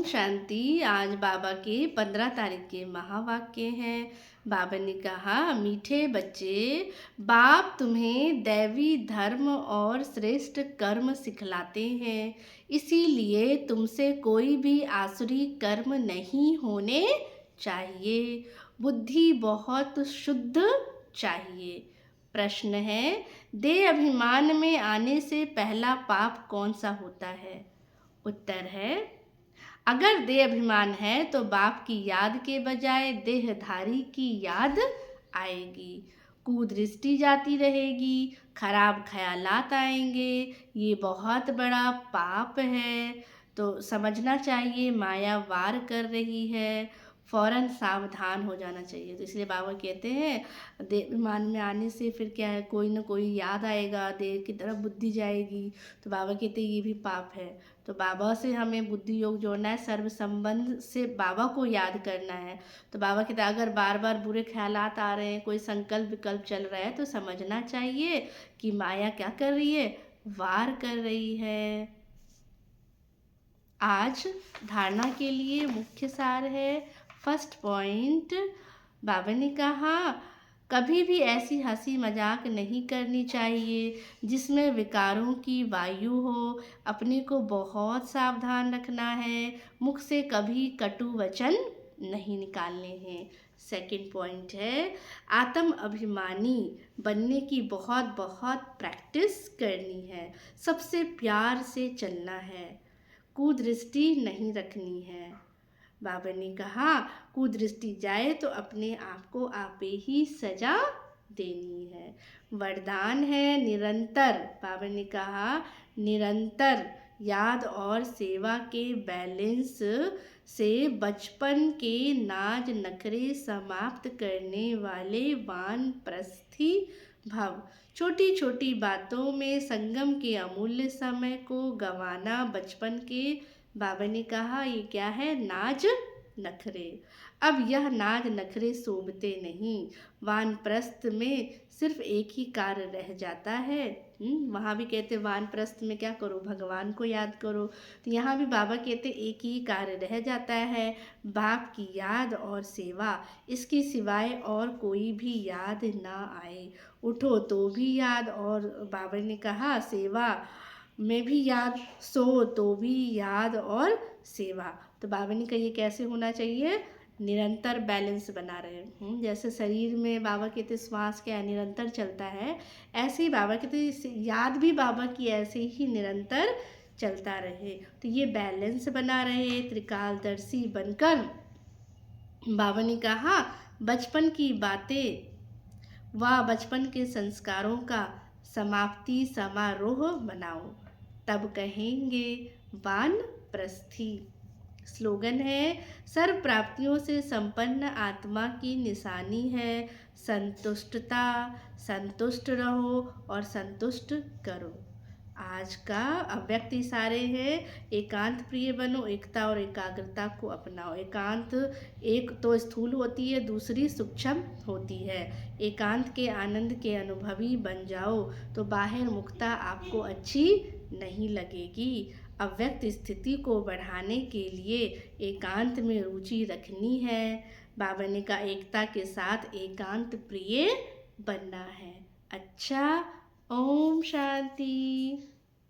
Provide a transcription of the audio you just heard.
शांति। आज बाबा के 15 तारीख के महावाक्य हैं। बाबा ने कहा, मीठे बच्चे, बाप तुम्हें दैवी धर्म और श्रेष्ठ कर्म सिखलाते हैं, इसीलिए तुमसे कोई भी आसुरी कर्म नहीं होने चाहिए। बुद्धि बहुत शुद्ध चाहिए। प्रश्न है, देह अभिमान में आने से पहला पाप कौन सा होता है? उत्तर है, अगर देह अभिमान है तो बाप की याद के बजाय देहधारी की याद आएगी। कुदृष्टि जाती रहेगी, खराब ख्यालात आएंगे। ये बहुत बड़ा पाप है। तो समझना चाहिए माया वार कर रही है, फौरन सावधान हो जाना चाहिए। तो इसलिए बाबा कहते हैं देह अभिमान में आने से फिर क्या है, कोई ना कोई याद आएगा, देह की तरफ बुद्धि जाएगी। तो बाबा कहते हैं ये भी पाप है। तो बाबा से हमें बुद्धि योग जोड़ना है, सर्व संबंध से बाबा को याद करना है। तो बाबा कहते हैं अगर बार बार बुरे ख्यालात आ रहे हैं, कोई संकल्प विकल्प चल रहा है, तो समझना चाहिए कि माया क्या कर रही है, वार कर रही है। आज धारणा के लिए मुख्य सार है। फर्स्ट पॉइंट, बाबा ने कहा कभी भी ऐसी हंसी मजाक नहीं करनी चाहिए जिसमें विकारों की वायु हो। अपने को बहुत सावधान रखना है। मुख से कभी कटु वचन नहीं निकालने हैं। सेकंड पॉइंट है, आत्म अभिमानी बनने की बहुत बहुत प्रैक्टिस करनी है। सबसे प्यार से चलना है, कुदृष्टि नहीं रखनी है। बाबा ने कहा कुदृष्टि जाए तो अपने आप को आपे ही सजा देनी है। वरदान है निरंतर। बाबा ने कहा निरंतर याद और सेवा के बैलेंस से बचपन के नाज नखरे समाप्त करने वाले वानप्रस्थी भव। छोटी छोटी बातों में संगम के अमूल्य समय को गंवाना बचपन के, बाबा ने कहा ये क्या है, नाज नखरे। अब यह नाज नखरे शोभते नहीं। वानप्रस्थ में सिर्फ एक ही कार्य रह जाता है। वहाँ भी कहते वानप्रस्थ में क्या करो, भगवान को याद करो। तो यहाँ भी बाबा कहते एक ही कार्य रह जाता है, बाप की याद और सेवा। इसके सिवाय और कोई भी याद ना आए। उठो तो भी याद, और बाबा ने कहा सेवा में भी याद, सो तो भी याद और सेवा। तो बाबा ने कहा ये कैसे होना चाहिए, निरंतर बैलेंस बना रहे। जैसे शरीर में बाबा कहते श्वास क्या है, निरंतर चलता है, ऐसे ही बाबा कहते याद भी बाबा की ऐसे ही निरंतर चलता रहे। तो ये बैलेंस बना रहे, त्रिकालदर्शी बनकर। बाबा ने कहा बचपन की बातें व बचपन के संस्कारों का समाप्ति समारोह बनाओ, तब कहेंगे वानप्रस्थी। स्लोगन है, सर्व प्राप्तियों से संपन्न आत्मा की निशानी है संतुष्टता। संतुष्ट रहो और संतुष्ट करो। आज का अव्यक्त इशारे हैं, एकांत प्रिय बनो, एकता और एकाग्रता को अपनाओ। एकांत एक तो स्थूल होती है, दूसरी सूक्ष्म होती है। एकांत के आनंद के अनुभवी बन जाओ तो बाहर मुक्ता आपको अच्छी नहीं लगेगी। अव्यक्त स्थिति को बढ़ाने के लिए एकांत में रुचि रखनी है। बाबा ने कहा एकता के साथ एकांत प्रिय बनना है। अच्छा, ओम शांति।